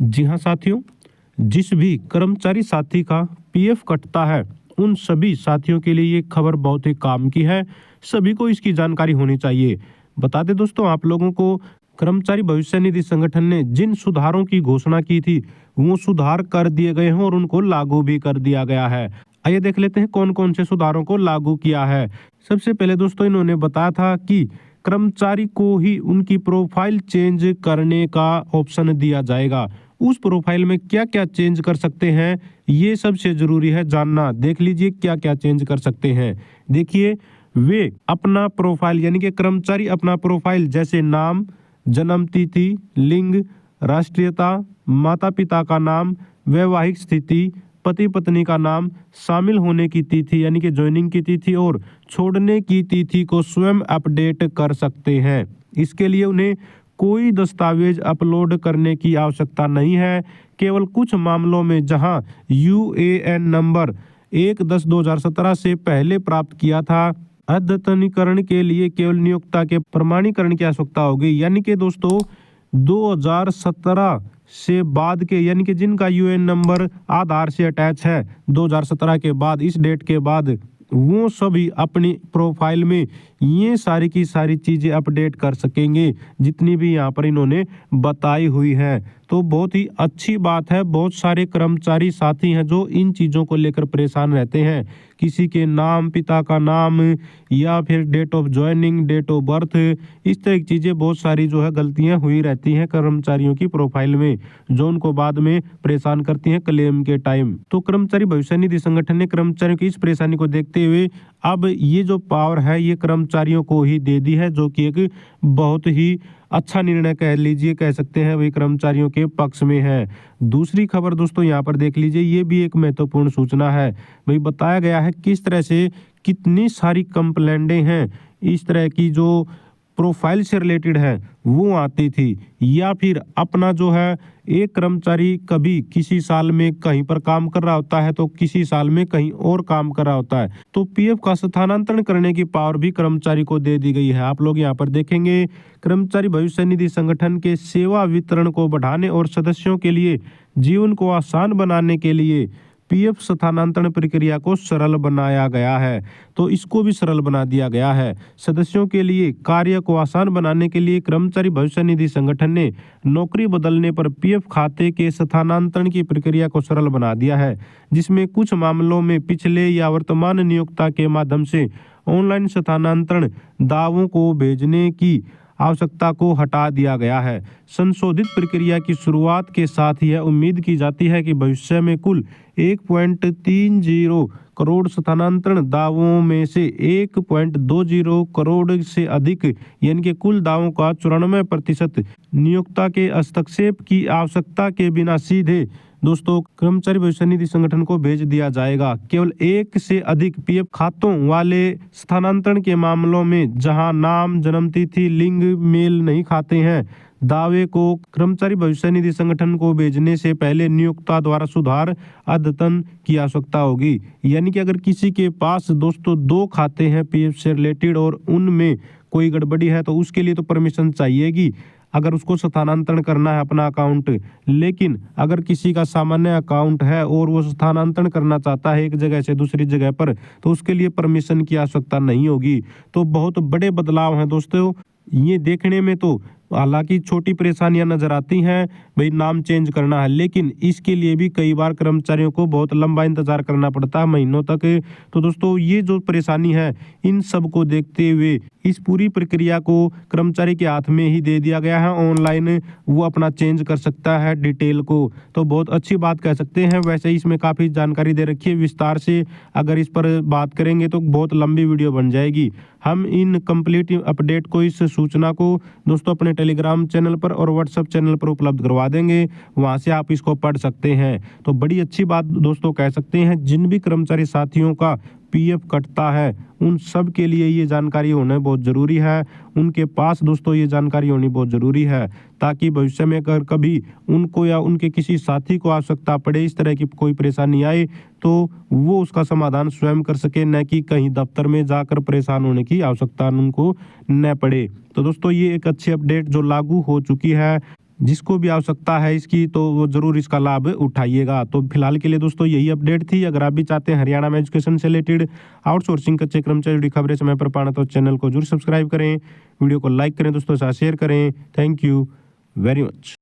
जी हाँ साथियों, जिस भी कर्मचारी साथी का पीएफ कटता है उन सभी साथियों के लिए ये खबर बहुत ही काम की है। सभी को इसकी जानकारी होनी चाहिए। बता दें दोस्तों आप लोगों को, कर्मचारी भविष्य निधि संगठन ने जिन सुधारों की घोषणा की थी वो सुधार कर दिए गए हैं और उनको लागू भी कर दिया गया है। आइए देख लेते हैं कौन कौन से सुधारों को लागू किया है। सबसे पहले दोस्तों इन्होंने बताया था कि कर्मचारी को ही उनकी प्रोफाइल चेंज करने का ऑप्शन दिया जाएगा। उस प्रोफाइल में क्या क्या चेंज कर सकते हैं ये सबसे जरूरी है जानना। देख लीजिए क्या क्या चेंज कर सकते हैं। देखिए, वे अपना प्रोफाइल यानी कि कर्मचारी अपना प्रोफाइल जैसे नाम, जन्म तिथि, लिंग, राष्ट्रीयता, माता पिता का नाम, वैवाहिक स्थिति, पति पत्नी का नाम, शामिल होने की तिथि यानी कि ज्वाइनिंग की तिथि और छोड़ने की तिथि को स्वयं अपडेट कर सकते हैं। इसके लिए उन्हें कोई दस्तावेज अपलोड करने की आवश्यकता नहीं है। केवल कुछ मामलों में जहां यूएएन नंबर 1/10/2017 से पहले प्राप्त किया था, अद्यतनीकरण के लिए केवल नियोक्ता के प्रमाणीकरण की आवश्यकता होगी। यानी कि दोस्तों 2017 से बाद के, यानी कि जिनका यूएएन नंबर आधार से अटैच है 2017 के बाद, इस डेट के बाद, वो सभी अपनी प्रोफाइल में ये सारी की सारी चीज़ें अपडेट कर सकेंगे जितनी भी यहाँ पर इन्होंने बताई हुई है। तो बहुत ही अच्छी बात है। बहुत सारे कर्मचारी साथी हैं जो इन चीज़ों को लेकर परेशान रहते हैं। किसी के नाम, पिता का नाम या फिर date of joining, date of birth, इस तरह की चीज़ें बहुत सारी जो है गलतियां हुई रहती हैं कर्मचारियों की प्रोफाइल में, जो उनको बाद में परेशान करती हैं क्लेम के टाइम। तो कर्मचारी भविष्य निधि संगठन ने कर्मचारियों की इस परेशानी को देखते हुए अब ये जो पावर है ये कर्मचारियों को ही दे दी है, जो कि एक बहुत ही अच्छा निर्णय कह लीजिए, कह सकते हैं, वही कर्मचारियों के पक्ष में है। दूसरी खबर दोस्तों यहाँ पर देख लीजिए, ये भी एक महत्वपूर्ण सूचना है। भाई बताया गया है किस तरह से कितनी सारी कंप्लेंटें हैं इस तरह की जो प्रोफाइल से रिलेटेड है वो आती थी, या फिर अपना जो है एक कर्मचारी कभी किसी साल में कहीं पर काम कर रहा होता है तो किसी साल में कहीं और काम कर रहा होता है, तो पीएफ का स्थानांतरण करने की पावर भी कर्मचारी को दे दी गई है। आप लोग यहाँ पर देखेंगे, कर्मचारी भविष्य निधि संगठन के सेवा वितरण को बढ़ाने और सदस्यों के लिए जीवन को आसान बनाने के लिए पीएफ स्थानांतरण प्रक्रिया को सरल बनाया गया है। तो इसको भी सरल बना दिया गया है। सदस्यों के लिए कार्य को आसान बनाने के लिए कर्मचारी भविष्य निधि संगठन ने नौकरी बदलने पर पीएफ खाते के स्थानांतरण की प्रक्रिया को सरल बना दिया है, जिसमें कुछ मामलों में पिछले या वर्तमान नियोक्ता के माध्यम से ऑनलाइन स्थानांतरण दावों को भेजने की आवश्यकता को हटा दिया गया है। संशोधित प्रक्रिया की शुरुआत के साथ यह उम्मीद की जाती है कि भविष्य में कुल 1.30 करोड़ स्थानांतरण दावों में से 1.20 करोड़ से अधिक, यानी कि कुल दावों का 94% नियोक्ता के हस्तक्षेप की आवश्यकता के बिना सीधे दोस्तों कर्मचारी भविष्य निधि संगठन को भेज दिया जाएगा। केवल एक से अधिक पीएफ खातों वाले स्थानांतरण के मामलों में जहां नाम, जन्म तिथि, लिंग मेल नहीं खाते हैं, दावे को कर्मचारी भविष्य निधि संगठन को भेजने से पहले नियोक्ता द्वारा सुधार अद्यतन की आवश्यकता होगी। यानी कि अगर किसी के पास दोस्तों 2 खाते हैं पीएफ से रिलेटेड और उनमें कोई गड़बड़ी है तो उसके लिए तो परमिशन चाहिएगी अगर उसको स्थानांतरण करना है अपना अकाउंट। लेकिन अगर किसी का सामान्य अकाउंट है और वो स्थानांतरण करना चाहता है एक जगह से दूसरी जगह पर, तो उसके लिए परमिशन की आवश्यकता नहीं होगी। तो बहुत बड़े बदलाव हैं दोस्तों। ये देखने में तो हालांकि छोटी परेशानियां नजर आती हैं, भाई नाम चेंज करना है, लेकिन इसके लिए भी कई बार कर्मचारियों को बहुत लंबा इंतजार करना पड़ता है, महीनों तक। तो दोस्तों ये जो परेशानी है इन सब को देखते हुए इस पूरी प्रक्रिया को कर्मचारी के हाथ में ही दे दिया गया है। ऑनलाइन वो अपना चेंज कर सकता है डिटेल को, तो बहुत अच्छी बात कह सकते हैं। वैसे ही इसमें काफ़ी जानकारी दे रखी है विस्तार से, अगर इस पर बात करेंगे तो बहुत लंबी वीडियो बन जाएगी। हम इन कंप्लीट अपडेट को, इस सूचना को दोस्तों अपने टेलीग्राम चैनल पर और व्हाट्सएप चैनल पर उपलब्ध करवा देंगे, वहां से आप इसको पढ़ सकते हैं। तो बड़ी अच्छी बात दोस्तों कह सकते हैं। जिन भी कर्मचारी साथियों का पीएफ कटता है उन सब के लिए ये जानकारी होना बहुत ज़रूरी है। उनके पास दोस्तों ये जानकारी होनी बहुत ज़रूरी है, ताकि भविष्य में अगर कभी उनको या उनके किसी साथी को आवश्यकता पड़े, इस तरह की कोई परेशानी आए, तो वो उसका समाधान स्वयं कर सके, न कि कहीं दफ्तर में जाकर परेशान होने की आवश्यकता उनको न पड़े। तो दोस्तों ये एक अच्छी अपडेट जो लागू हो चुकी है, जिसको भी आवश्यकता है इसकी तो वो ज़रूर इसका लाभ उठाइएगा। तो फिलहाल के लिए दोस्तों यही अपडेट थी। अगर आप भी चाहते हैं हरियाणा में एजुकेशन से रिलेटेड आउटसोर्सिंग कच्चे कर्मचारी जुड़ी खबरें समय पर पाना तो चैनल को जरूर सब्सक्राइब करें, वीडियो को लाइक करें, दोस्तों के साथ शेयर करें। Thank you very much.